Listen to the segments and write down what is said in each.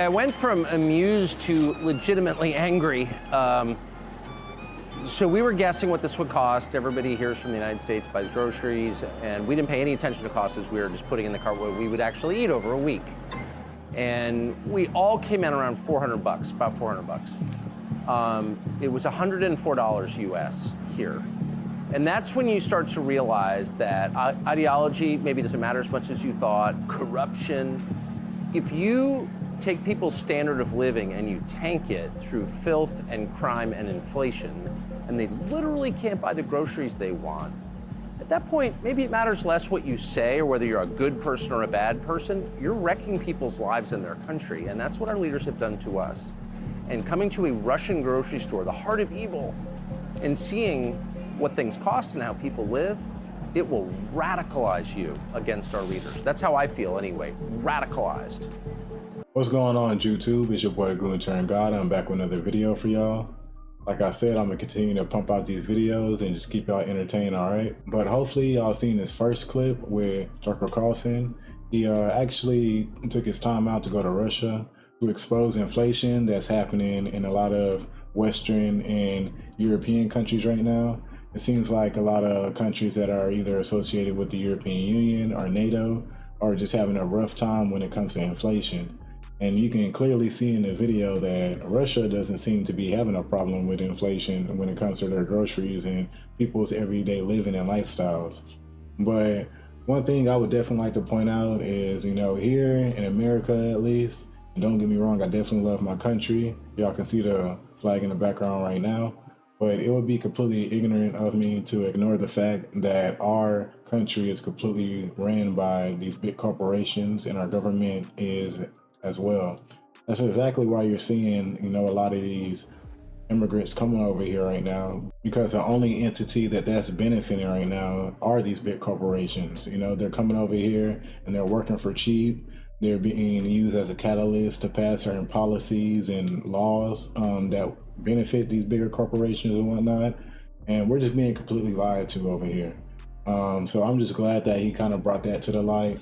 I went from amused to legitimately angry. So we were guessing what this would cost. Everybody hears from the United States buys groceries, and we didn't pay any attention to costs as we were just putting in the cart what we would actually eat over a week. And we all came in around 400 bucks, about 400 bucks. It was $104 US here. And that's when you start to realize that ideology maybe doesn't matter as much as you thought, corruption. If you take people's standard of living and you tank it through filth and crime and inflation, and they literally can't buy the groceries they want, at that point, maybe it matters less what you say or whether you're a good person or a bad person. You're wrecking people's lives in their country, and that's what our leaders have done to us. And coming to a Russian grocery store, the heart of evil, and seeing what things cost and how people live, it will radicalize you against our leaders. That's how I feel anyway, radicalized. What's going on YouTube? It's your boy Glue and Turn God. I'm back with another video for y'all. Like I said, I'm gonna continue to pump out these videos and just keep y'all entertained, all right? But hopefully y'all seen this first clip with Carlson. He actually took his time out to go to Russia to expose inflation that's happening in a lot of Western and European countries right now. It seems like a lot of countries that are either associated with the European Union or Nato are just having a rough time when it comes to inflation. And you can clearly see in the video that Russia doesn't seem to be having a problem with inflation when it comes to their groceries and people's everyday living and lifestyles. But one thing I would definitely like to point out is, you know, here in America at least, and don't get me wrong, I definitely love my country. Y'all can see the flag in the background right now. But it would be completely ignorant of me to ignore the fact that our country is completely ran by these big corporations, and our government is as well. That's exactly why you're seeing, you know, a lot of these immigrants coming over here right now, because the only entity that's benefiting right now are these big corporations. You know, they're coming over here and they're working for cheap. They're being used as a catalyst to pass certain policies and laws that benefit these bigger corporations and whatnot. And we're just being completely lied to over here. So I'm just glad that he kind of brought that to the light.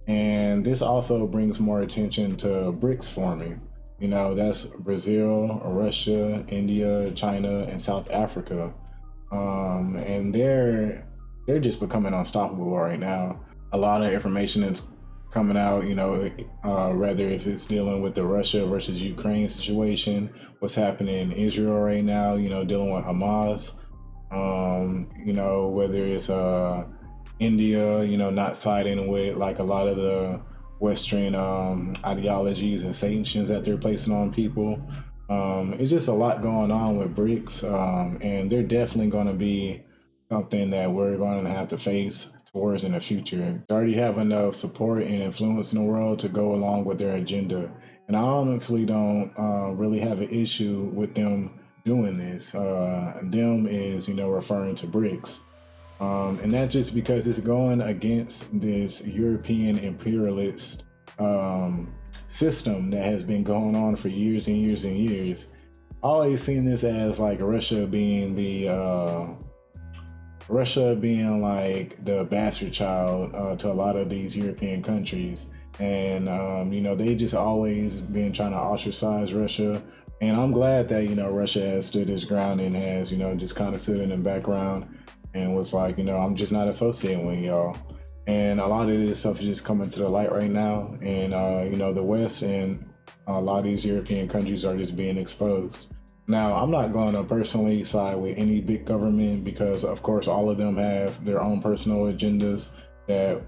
And this also brings more attention to BRICS forming. You know, that's Brazil, Russia, India, China, and South Africa. And they're just becoming unstoppable right now. A lot of information is coming out, you know, whether if it's dealing with the Russia versus Ukraine situation, what's happening in Israel right now, you know, dealing with Hamas, you know, whether it's India, you know, not siding with like a lot of the Western ideologies and sanctions that they're placing on people. It's just a lot going on with BRICS, and they're definitely going to be something that we're going to have to face towards in the future. They already have enough support and influence in the world to go along with their agenda. And I honestly don't really have an issue with them doing this. Them is, you know, referring to BRICS. And that's just because it's going against this European imperialist system that has been going on for years and years and years. I always seen this as like Russia being like the bastard child to a lot of these European countries. And, you know, they just always been trying to ostracize Russia. And I'm glad that, you know, Russia has stood its ground and has, you know, just kind of stood in the background and was like, you know, I'm just not associating with y'all. And a lot of this stuff is just coming to the light right now. And, you know, the West and a lot of these European countries are just being exposed. Now, I'm not going to personally side with any big government because, of course, all of them have their own personal agendas that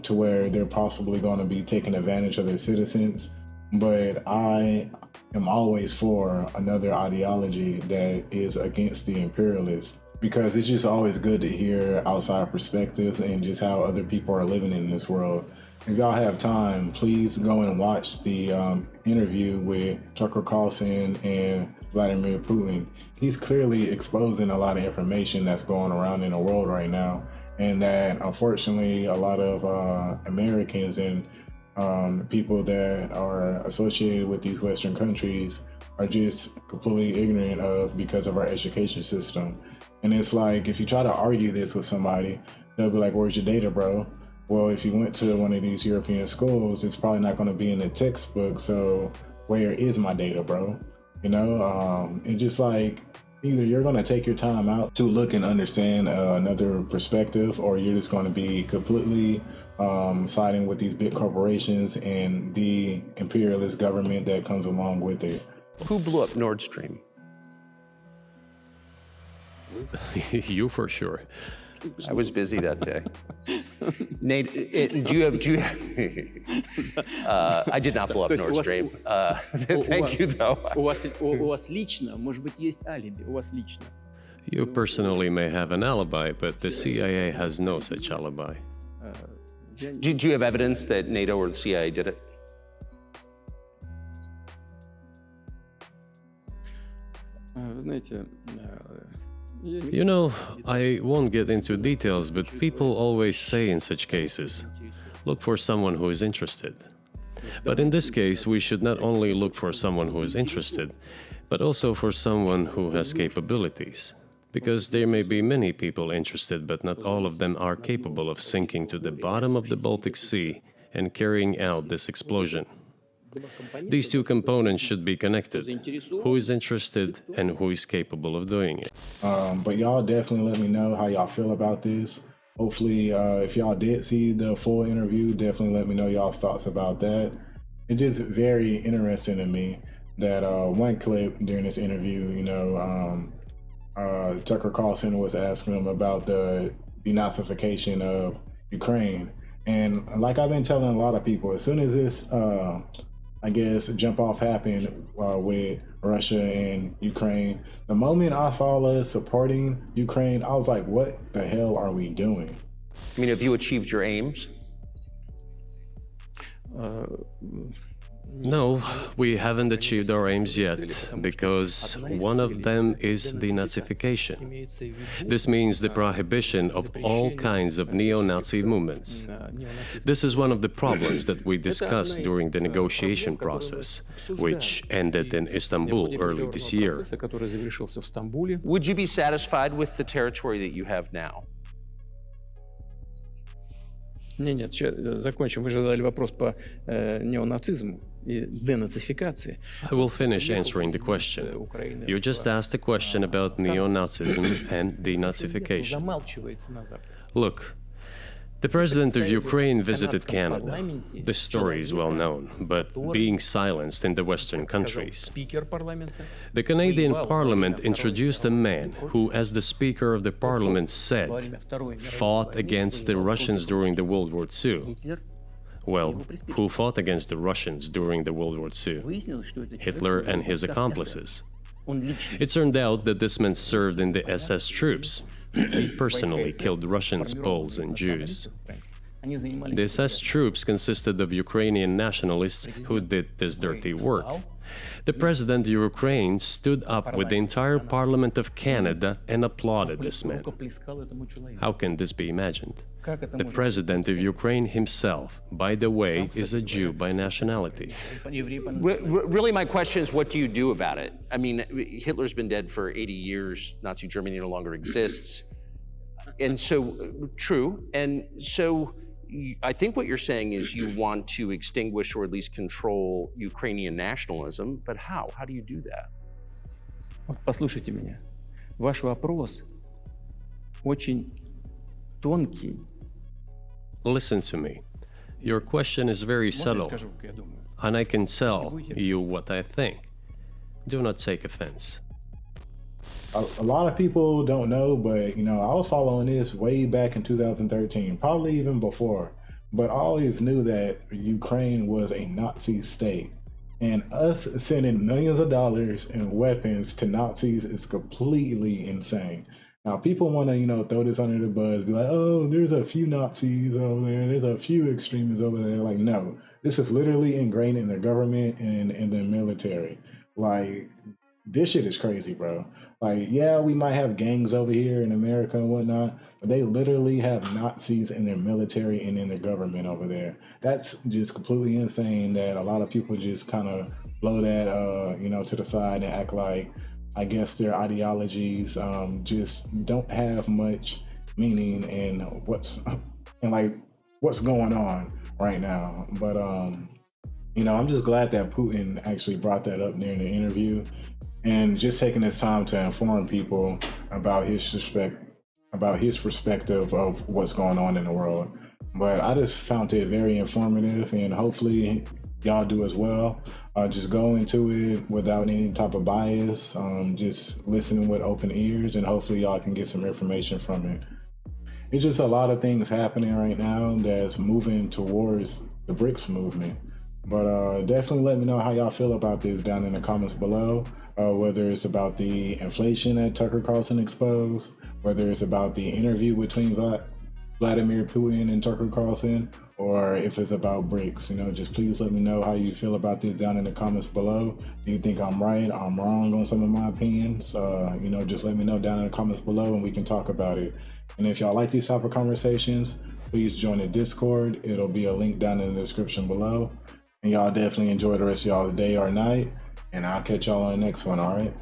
to where they're possibly going to be taking advantage of their citizens. But I am always for another ideology that is against the imperialists, because it's just always good to hear outside perspectives and just how other people are living in this world. If y'all have time, please go and watch the interview with Carlson and Vladimir Putin. He's clearly exposing a lot of information that's going around in the world right now, and that unfortunately a lot of Americans and people that are associated with these Western countries are just completely ignorant of because of our education system. And it's like, if you try to argue this with somebody, they'll be like, where's your data, bro? Well, if you went to one of these European schools, it's probably not going to be in the textbook. So where is my data, bro? And just like, either you're going to take your time out to look and understand another perspective, or you're just going to be completely siding with these big corporations and the imperialist government that comes along with it. Who blew up Nord Stream? You for sure. I was busy that day. Nate, do you have I did not blow up Nord Stream. Thank you, though. У вас лично, может быть, есть алиби, у вас лично. You personally may have an alibi, but the CIA has no such alibi. Do you have evidence that NATO or the CIA did it? Знаете, You know, I won't get into details, but people always say in such cases, look for someone who is interested. But in this case, we should not only look for someone who is interested, but also for someone who has capabilities. Because there may be many people interested, but not all of them are capable of sinking to the bottom of the Baltic Sea and carrying out this explosion. These two components should be connected. Who is interested and who is capable of doing it. But y'all definitely let me know how y'all feel about this. Hopefully, if y'all did see the full interview, definitely let me know y'all's thoughts about that. It's just very interesting to me that one clip during this interview, Tucker Carlson was asking him about the denazification of Ukraine. And like I've been telling a lot of people, as soon as this jump off happened with Russia and Ukraine, the moment I saw us supporting Ukraine, I was like, what the hell are we doing? I mean, have you achieved your aims? No, we haven't achieved our aims yet, because one of them is denazification. This means the prohibition of all kinds of neo-Nazi movements. This is one of the problems that we discussed during the negotiation process, which ended in Istanbul early this year. Would you be satisfied with the territory that you have now? Нет, закончим. Вы же задали вопрос по неонацизму и денацификации. I will finish answering the question. You just asked a question about neo-Nazism and denazification. Замалчивается на Западе. Look, the president of Ukraine visited Canada. The story is well known, but being silenced in the Western countries. Спикер парламента. The Canadian Parliament introduced a man who, as the Speaker of the Parliament said, fought against the Russians during the World War II. Well, who fought against the Russians during the World War II? Hitler and his accomplices. It turned out that this man served in the SS troops. He personally killed Russians, Poles, and Jews. The SS troops consisted of Ukrainian nationalists who did this dirty work. The president of Ukraine stood up with the entire Parliament of Canada and applauded this man. How can this be imagined? The president of Ukraine himself, by the way, is a Jew by nationality. Really, my question is, what do you do about it? I mean, Hitler's been dead for 80 years. Nazi Germany no longer exists. And so, true. And so, I think what you're saying is you want to extinguish or at least control Ukrainian nationalism. But how? How do you do that? Вот послушайте меня. Ваш вопрос очень тонкий. Listen to me. Your question is very subtle, Скажу, как я думаю. and I can tell you what I think. Do not take offense. A lot of people don't know, but I was following this way back in 2013, probably even before. But I always knew that Ukraine was a Nazi state. And us sending millions of dollars and weapons to Nazis is completely insane. Now, people want to, throw this under the bus, be like, oh, there's a few Nazis over there, there's a few extremists over there. Like, no, this is literally ingrained in the government and in the military. Like, this shit is crazy, bro. Like, yeah, we might have gangs over here in America and whatnot, but they literally have Nazis in their military and in their government over there. That's just completely insane that a lot of people just kind of blow that, to the side and act like, I guess their ideologies just don't have much meaning in what's going on right now. But I'm just glad that Putin actually brought that up during the interview and just taking his time to inform people about his perspective of what's going on in the world. But I just found it very informative, and hopefully y'all do as well. Just go into it without any type of bias, just listening with open ears, and hopefully y'all can get some information from it. It's just a lot of things happening right now that's moving towards the BRICS movement. But definitely let me know how y'all feel about this down in the comments below, whether it's about the inflation that Tucker Carlson exposed, whether it's about the interview between Vladimir Putin and Tucker Carlson, or if it's about BRICS. Just please let me know how you feel about this down in the comments below. Do you think I'm right, I'm wrong on some of my opinions? Just let me know down in the comments below and we can talk about it. And if y'all like these type of conversations, please join the Discord. It'll be a link down in the description below. And y'all definitely enjoy the rest of y'all day or night. And I'll catch y'all on the next one, all right?